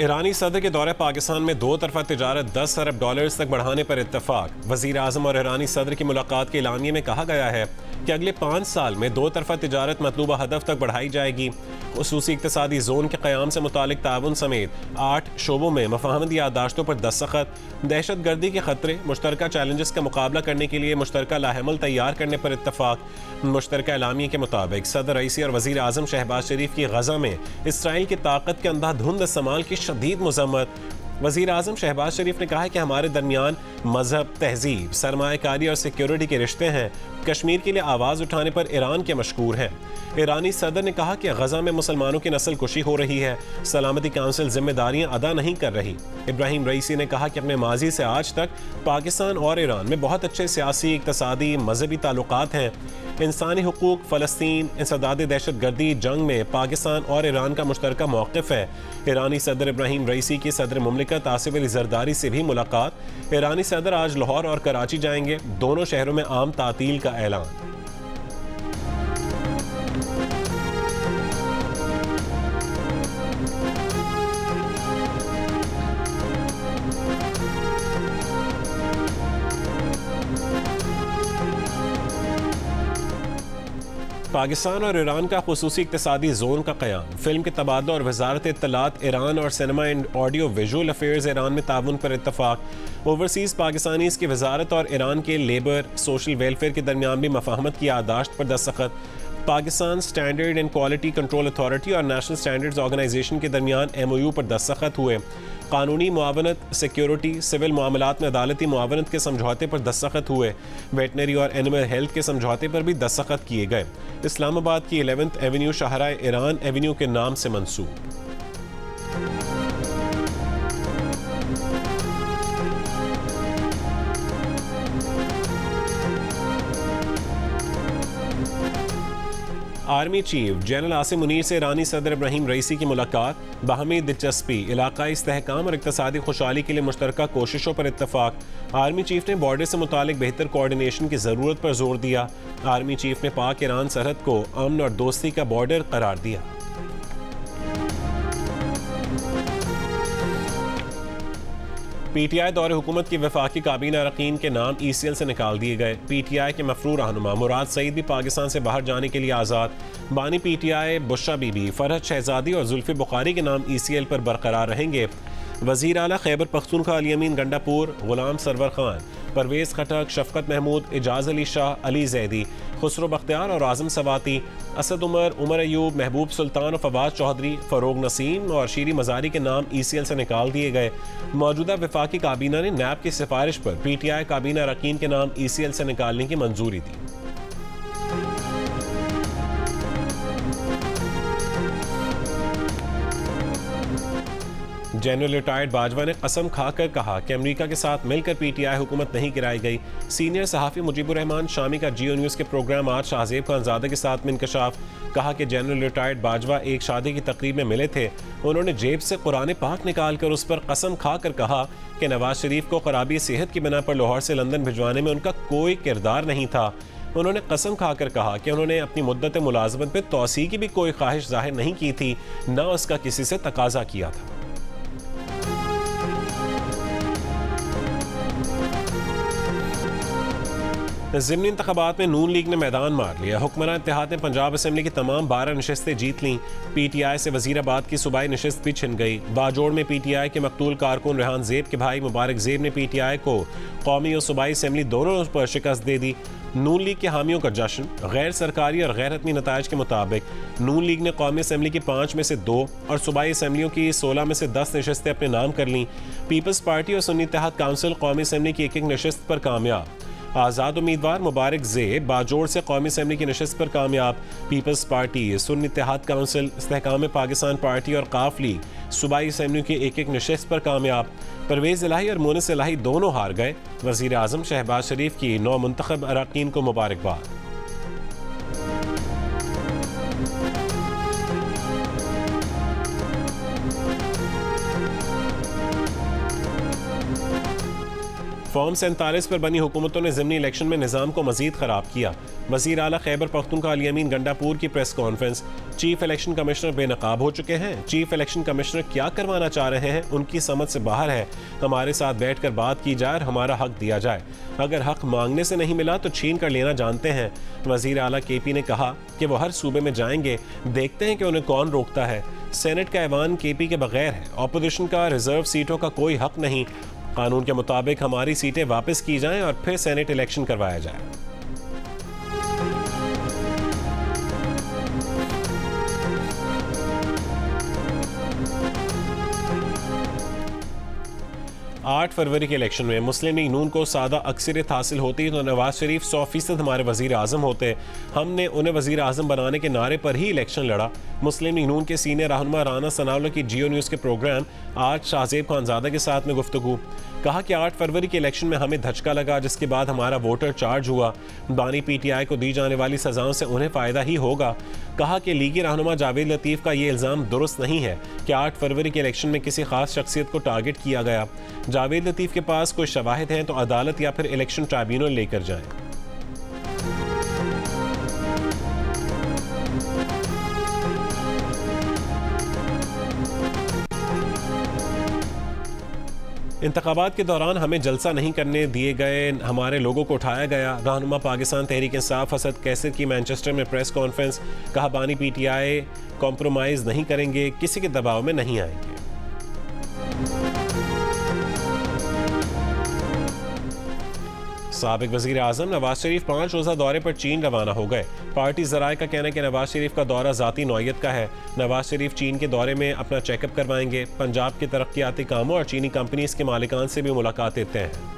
ईरानी सदर के दौरे पाकिस्तान में दो तरफा तिजारत 10 अरब डॉलर्स तक बढ़ाने पर इत्तफाक। वज़ीर आज़म और ईरानी सदर की मुलाकात के एलानिये में कहा गया है कि अगले 5 साल में दो तरफा तिजारत मतलूबा हदफ तक बढ़ाई जाएगी। खुसूसी इक़्तिसादी जोन के क़याम से मुतालिक ताउन समेत 8 शोबों में मफ़ाहमती याददाश्तों पर दस्तखत। दहशत गर्दी के खतरे, मुश्तरका चैलेंजेस का मुकाबला करने के लिए मुश्तरका लाहमल तैयार करने पर इत्तफाक। मुश्तरका एलामिया के मुताबिक सदर रईसी और वज़ीर आज़म शहबाज शरीफ की गज़ा में इसराइल की ताकत के अंधाधुंध इस्तेमाल की शदीद मज़म्मत। वज़ीर आज़म शहबाज शरीफ ने कहा है कि हमारे दरमियान मजहब, तहजीब, सरमायाकारी और सिक्योरिटी के रिश्ते हैं। कश्मीर के लिए आवाज़ उठाने पर ईरान के मशकूर हैं। ईरानी सदर ने कहा कि गज़ा में मुसलमानों की नस्ल कुशी हो रही है, सलामती काउंसिल जिम्मेदारियां अदा नहीं कर रही। इब्राहिम रईसी ने कहा कि अपने माजी से आज तक पाकिस्तान और ईरान में बहुत अच्छे सियासी, इक़्तिसादी, मजहबी ताल्लुकात हैं। इंसानी हुकूक, फ़लस्तीन, इंसदाद दहशत गर्दी जंग में पाकिस्तान और ईरान का मुश्तरका मौक़िफ़ है। ईरानी सदर इब्राहिम रईसी की सदर मुमलिकत आसिफ अली ज़रदारी से भी मुलाकात। ईरानी सदर आज लाहौर और कराची जाएंगे। दोनों शहरों में आम तातील का ऐलान। पाकिस्तान और ईरान का खुसूसी इक़्तिसादी जोन का क़याम, फिल्म के तबादला और वज़ारत इत्तलात ईरान और cinema and audio visual affairs Iran में ताउन पर इत्तफाक। ओवरसीज़ पाकिस्तानीज़ की वज़ारत और ईरान के लेबर सोशल वेलफेयर के दरमियान भी मफ़ाहमत की याददाश्त पर दस्तखत। Pakistan standard and quality control authority और नेशनल स्टैंडर्ड्स ऑर्गेनाइजेशन के दरमियान MOU पर दस्तखत हुए। कानूनी मुआवनत, सिक्योरिटी, सिविल मामलात में अदालती मुआवनत के समझौते पर दस्तखत हुए। वेटनरी और एनिमल हेल्थ के समझौते पर भी दस्तखत किए गए। इस्लामाबाद की 11th एवेन्यू शाहराह ईरान एवेन्यू के नाम से मंसूब। Army chief general Asim Munir से ईरानी सदर इब्राहिम रईसी की मुलाकात। बाहमी दिलचस्पी, इलाकाई इस्तेहकाम और इक़्तिसादी खुशहाली के लिए मुश्तरका कोशिशों पर इत्तफाक। आर्मी चीफ ने बॉर्डर से मुतालिक बेहतर कोऑर्डिनेशन की ज़रूरत पर जोर दिया। आर्मी चीफ ने पाक ईरान सरहद को अमन और दोस्ती का बॉर्डर करार दिया। PTI दौरे हुकूमत की वफाकी काबीना अरकान के नाम ECL से निकाल दिए गए। PTI के मफरू रहनुमा मुराद सईद भी पाकिस्तान से बाहर जाने के लिए आज़ाद। बानी PTI बुशरा बीबी, फरहत शहजादी और जुल्फ़ी बुखारी के नाम ECL पर बरकरार रहेंगे। वज़ीर आला खैबर पख्तूनख्वा अली अमीन गंडापुर, गुलाम सरवर खान, परवेज़ खटक, शफ़क़त महमूद, एजाज़ अली शाह, अली जैदी, खुसरो बख्तियार और आज़म सवाती, असद उमर, उमर अयूब, महबूब सुल्तान और फवाद चौधरी, फ़रोग नसीम और शीरी मज़ारी के नाम ECL से निकाल दिए गए। मौजूदा वफाकी काबीना ने नैब की सिफारिश पर PTI काबीना अरकान के नाम ECL से निकालने की मंजूरी दी। जनरल रिटायर्ड बाजवा ने कसम खाकर कहा कि अमेरिका के साथ मिलकर PTI हुकूमत नहीं गिराई गई। सीनियर सहाफ़ी मुजीबुर रहमान शामी का जियो न्यूज़ के प्रोग्राम आज शाहजेब खानज़ादा के साथ में इंकशाफ। कहा कि जनरल रिटायर्ड बाजवा एक शादी की तकरीब में मिले थे। उन्होंने जेब से कुरान पाक निकाल कर उस पर कसम खाकर कहा कि नवाज शरीफ को खराबी सेहत की बिना पर लाहौर से लंदन भिजवाने में उनका कोई किरदार नहीं था। उन्होंने कसम खाकर कहा कि उन्होंने अपनी मुद्दत मुलाजमत में तौसी की भी कोई ख्वाहिश जाहिर नहीं की थी, न उसका किसी से तकाजा किया था। ज़िमनी इंतख़ाबात में नून लीग ने मैदान मार लिया। हुक्मरान इत्तेहाद ने पंजाब असम्बली की तमाम 12 नशस्तें जीत लीं। PTI से वज़ीराबाद की सूबाई नशस्त भी छिन गई। बाजोड़ में PTI के मकतूल कारकुन रेहान ज़ेब के भाई मुबारक ज़ेब ने PTI को कौमी और सूबाई असम्बली दोनों पर शिकस्त दे दी। नून लीग के हामियों का जश्न। गैर सरकारी और गैर हतमी नताइज के मुताबिक नून लीग ने कौमी असम्बली की 5 में से 2 और सूबाई असम्बलियों की 16 में से 10 नशस्तें अपने नाम कर लीं। पीपल्स पार्टी और सुन्नी इत्तेहाद काउंसिल कौमी असम्बली की एक नशस्त पर कामयाब। आज़ाद उम्मीदवार मुबारक ज़ेब बाजोड़ से कौमी असम्बली की नशस्त पर कामयाब। People's party, Sunni Ittehad council, Istehkam Pakistan party और काफ लीग सूबाई असम्बली की एक नशस्त पर कामयाब। परवेज़ इलाही और मोनिस इलाही दोनों हार गए। वज़ीर आज़म शहबाज शरीफ की नौ मुंतखब अरकान को मुबारकबाद। फॉर्म 47 पर बनी हुकूमतों ने ज़िमनी इलेक्शन में निज़ाम को मजीद ख़राब किया। वज़ीर आला खैबर पख्तूनख्वा अली अमीन गंडापुर की press conference. Chief election commissioner बेनकाब हो चुके हैं। चीफ इलेक्शन कमिश्नर क्या करवाना चाह रहे हैं उनकी समझ से बाहर है। हमारे साथ बैठ कर बात की जाए और हमारा हक दिया जाए। अगर हक मांगने से नहीं मिला तो छीन कर लेना जानते हैं। वज़ीर आला KP ने कहा कि वो हर सूबे में जाएंगे, देखते हैं कि उन्हें कौन रोकता है। सेनेट का ऐवान KP के बगैर है। ऑपोजिशन का रिजर्व सीटों का कोई हक नहीं। कानून के मुताबिक हमारी सीटें वापस की जाएं और फिर सेनेट इलेक्शन करवाया जाए। आठ फरवरी के इलेक्शन में मुस्लिम लीग नून को सादा अक्सरियत हासिल होती तो नवाज शरीफ 100% हमारे वजीर आजम होते। हमने उन्हें वजीर आजम बनाने के नारे पर ही इलेक्शन लड़ा। मुस्लिम लीग नून के सीनियर रहनुमा राना सनाउल्लाह की जियो न्यूज़ के प्रोग्राम आज शाहजेब खानजादा के साथ में गुफ्तगू। कहा कि 8 फरवरी के इलेक्शन में हमें धचका लगा, जिसके बाद हमारा वोटर चार्ज हुआ। बानी PTI को दी जाने वाली सजाओं से उन्हें फ़ायदा ही होगा। कहा कि लीगी रहनुमा जावेद लतीफ़ का ये इल्ज़ाम दुरुस्त नहीं है कि 8 फरवरी के इलेक्शन में किसी खास शख्सियत को टारगेट किया गया। जावेद लतीफ़ के पास कोई शवाहिद हैं तो अदालत या फिर इलेक्शन ट्राइब्यूनल लेकर जाएं। इंतखाबात के दौरान हमें जलसा नहीं करने दिए गए, हमारे लोगों को उठाया गया। रहनुमा पाकिस्तान तहरीक इंसाफ असद कैसर की मैनचेस्टर में प्रेस कॉन्फ्रेंस। कहा बानी PTI कॉम्प्रोमाइज़ नहीं करेंगे, किसी के दबाव में नहीं आएंगे। साबिक वज़ीर आज़म नवाज शरीफ 5 रोज़ा दौरे पर चीन रवाना हो गए। पार्टी ज़राए का कहना है कि नवाज शरीफ का दौरा ज़ाती नौयत का है। नवाज शरीफ चीन के दौरे में अपना चेकअप करवाएंगे। पंजाब के तरक्याती कामों और चीनी कंपनीज के मालिकान से भी मुलाकात देते हैं।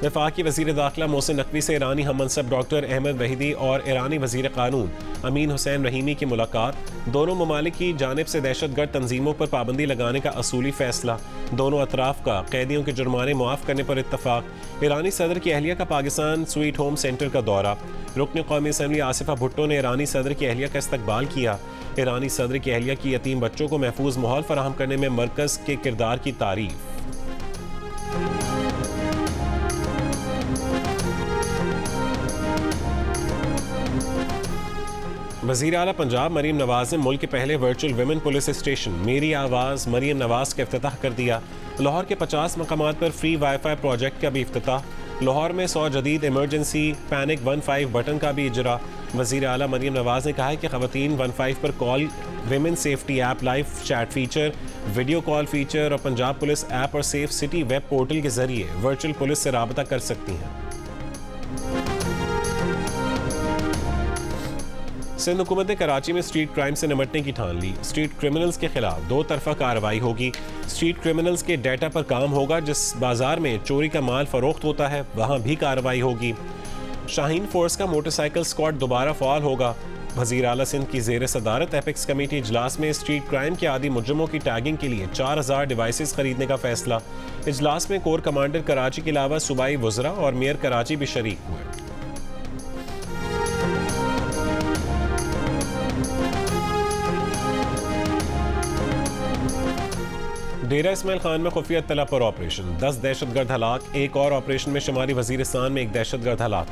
वफाकी वज़ीर दाखिला मोहसिन नकवी से ईरानी हम मनसब डॉक्टर अहमद वहीदी और ईरानी वज़ीर कानून अमीन हुसैन रहीमी की मुलाकात। दोनों ममालिक की जानिब से दहशतगर्द तंजीमों पर पाबंदी लगाने का असूली फैसला। दोनों अतराफ का कैदियों के जुर्माने मुआफ़ करने पर इत्तफाक। ईरानी सदर की अहलिया का पाकिस्तान स्वीट होम सेंटर का दौरा। रुकन कौमी असम्बली आसिफा भुट्टो ने ईरानी सदर की अहलिया का इस्तकबाल किया। ईरानी सदर की अहलिया की यतीम बच्चों को महफूज माहौल फराहम करने में मरकज़ के किरदार की तारीफ। वज़ीर आला पंजाब मरीम नवाज ने मुल्क के पहले वर्चुअल वुमेन पुलिस स्टेशन मेरी आवाज़ मरीम नवाज का इफ्तिताह कर दिया। लाहौर के 50 मकामात पर फ्री वाईफाई प्रोजेक्ट का भी इफ्तिताह। लाहौर में 100 जदीद इमरजेंसी पैनिक 15 बटन का भी इजरा। वज़ीर आला मरीम नवाज ने कहा है कि ख़वातीन 15 पर call, women safety app, live chat feature, video call feature और पंजाब पुलिस ऐप और सेफ सिटी वेब पोर्टल के जरिए वर्चुअल पुलिस से राबता कर सकती हैं। सिंध हुकूमत ने कराची में स्ट्रीट क्राइम से निपटने की ठान ली। स्ट्रीट क्रिमिनल्स के खिलाफ 2 तरफा कार्रवाई होगी। स्ट्रीट क्रिमिनल्स के डाटा पर काम होगा। जिस बाजार में चोरी का माल फरोख्त होता है वहाँ भी कार्रवाई होगी। शाहीन फोर्स का मोटरसाइकिल स्क्वाड दोबारा फ़ाल होगा। वज़ीर आला सिंध की ज़ेर सदारत एपिक्स कमेटी इजलास में स्ट्रीट क्राइम के आदी मुजरिमों की टैगिंग के लिए 4000 डिवाइसेस खरीदने का फैसला। इजलास में कोर कमांडर कराची के अलावा सूबाई वज़रा और मेयर कराची भी शरीक हुए। डेरा इस्माइल खान में खुफिया इत्तला पर ऑपरेशन। 10 दहशतगर्द हलाक। एक और ऑपरेशन में शुमारी वजीरिस्तान में एक दहशतगर्द हलाक।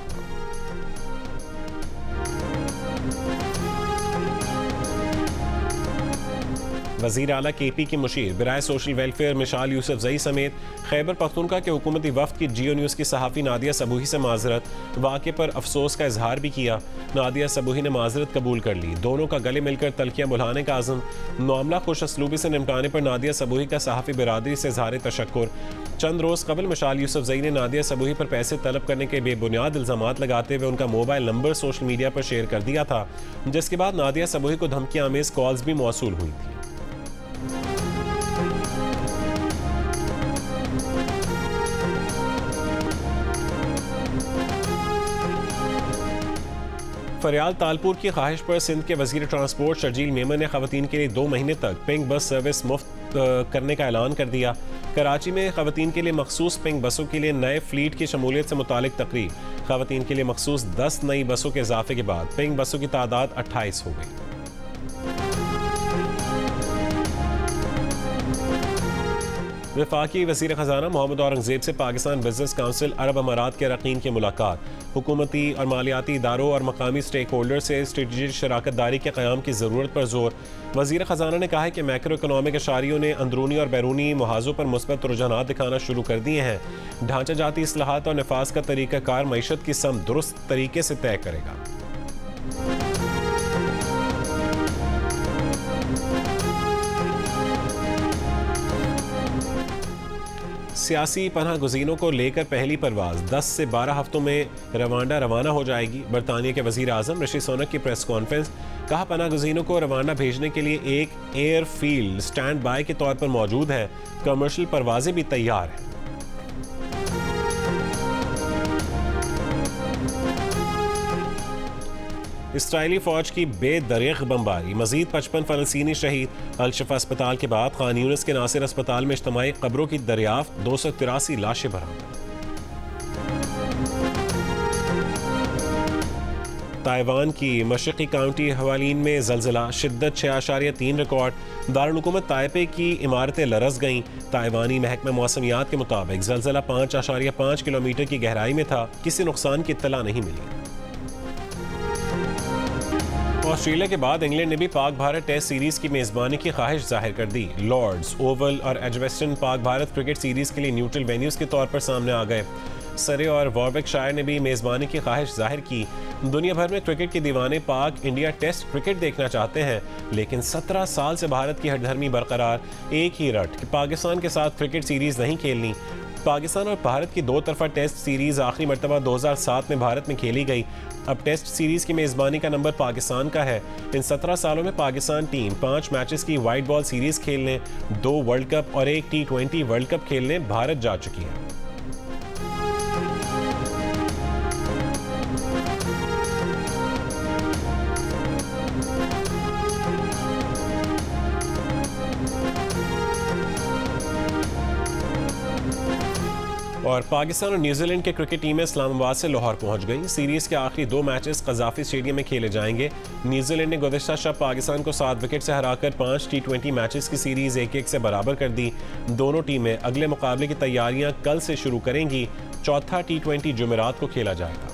वज़ीर आला KP की मुशीर बराए सोशल वेलफेयर मिशाल यूसुफ जई समेत खैबर पख्तूनख्वा के हुकूमती वफ्द की जियो न्यूज़ की सहाफ़ी नादिया सबूही से माजरत। वाक़े पर अफसोस का इजहार भी किया। नादिया सबूही ने माजरत कबूल कर ली। दोनों का गले मिलकर तलखियाँ बुलाने का आज़म। मामला खुश असलूबी से निपटाने पर नादिया सबूही का सहाफ़ी बिरादरी से इजहार तशक्कुर। चंद रोज़ कबल मिशाल यूसुफ जई ने नादिया सबूही पर पैसे तलब करने के बेबुनियाद इल्ज़ामात लगाते हुए उनका मोबाइल नंबर सोशल मीडिया पर शेयर कर दिया था, जिसके बाद नादिया सबूही को धमकी आमेज़ कॉल्स भी मौसूल हुई थी। फरियाल तालपुर की ख्वाहिश पर सिंध के वज़ीर ट्रांसपोर्ट शर्जील मेमन ने ख़वातीन के लिए 2 महीने तक पिंक बस सर्विस मुफ्त करने का ऐलान कर दिया। कराची में ख़वातीन के लिए मखसूस पिंक बसों के लिए नए फ्लीट की शमूलियत से मुतालिक तकरीब। ख़वातीन के लिए मखसूस 10 नई बसों के इजाफे के बाद पिंक बसों की तादाद 28 हो गई। वफाकी वज़ीर ख़जाना मोहम्मद औरंगज़ेब से पाकिस्तान बिजनेस काउंसिल अरब अमारात के अरकान की मुलाकात। हुकूमती और मालियाती इदारों और मकामी स्टेक होल्डर से स्ट्रेटजिक शराकत दारी के क़याम की ज़रूरत पर जोर। वज़ीर ख़जाना ने कहा है कि मैक्रो इकनॉमिक इशारियों ने अंदरूनी और बैरूनी मुहाज़ों पर मुस्बत रुझानात दिखाना शुरू कर दिए हैं। ढांचा जाती इस्लाहात और नफाज का तरीक़ाकार मईशत की सम दुरुस्त तरीके से तय करेगा। सियासी पनाह गुज़ीनों को लेकर पहली परवाज़ 10 से 12 हफ्तों में रवांडा रवाना हो जाएगी। बरतानिया के वज़ीर आज़म ऋषि सुनक की प्रेस कॉन्फ्रेंस। कहा, पनाह गुज़ीनों को रवांडा भेजने के लिए एक एयर फील्ड स्टैंड बाय के तौर पर मौजूद है। कमर्शियल परवाजें भी तैयार हैं। इसराइली फौज की बेदरिग बमबारी, मजीद 55 फ़लस्तीनी शहीद। अल-शिफा अस्पताल के बाद खान यूनिस के नासिर अस्पताल में इज्तिमाई कब्रों की दरियाफ्त, 283 लाशें बरामद। ताइवान की मशरक़ी काउंटी हवालीन में ज़लज़ला, शिद्दत 6.3 रिकॉर्ड। दारुल-हुकूमत ताइपे की इमारतें लरज़ गईं। ताइवानी महकमा मौसमियात के मुताबिक ज़लज़ला 5.5 किलोमीटर की गहराई में था। किसी नुकसान की इत्तला नहीं मिली। ऑस्ट्रेलिया के बाद इंग्लैंड ने भी पाक भारत टेस्ट सीरीज की मेजबानी की ख्वाहिश जाहिर कर दी। लॉर्ड्स, ओवल और एजवेस्टन पाक भारत क्रिकेट सीरीज के लिए न्यूट्रल वेन्यूज के तौर पर सामने आ गए। सरे और वॉर्विकशायर ने भी मेजबानी की ख्वाहिश जाहिर की। दुनिया भर में क्रिकेट के दीवाने पाक इंडिया टेस्ट क्रिकेट देखना चाहते हैं, लेकिन 17 साल से भारत की हठधर्मी बरकरार। एक ही रट कि पाकिस्तान के साथ क्रिकेट सीरीज नहीं खेलनी। पाकिस्तान और भारत की दो तरफा टेस्ट सीरीज आखिरी मरतबा 2007 में भारत में खेली गई। अब टेस्ट सीरीज की मेज़बानी का नंबर पाकिस्तान का है। इन 17 सालों में पाकिस्तान टीम 5 मैचेस की वाइट बॉल सीरीज खेलने, 2 वर्ल्ड कप और 1 T20 वर्ल्ड कप खेलने भारत जा चुकी है। और पाकिस्तान और न्यूजीलैंड के क्रिकेट टीमें इस्लामाबाद से लाहौर पहुंच गईं। सीरीज के आखिरी 2 मैचेस कज़ाफी स्टेडियम में खेले जाएंगे। न्यूजीलैंड ने गुज़िश्ता शब पाकिस्तान को 7 विकेट से हराकर 5 T20 मैचेस की सीरीज 1-1 से बराबर कर दी। दोनों टीमें अगले मुकाबले की तैयारियां कल से शुरू करेंगी। चौथा T20 जुमेरात को खेला जाएगा।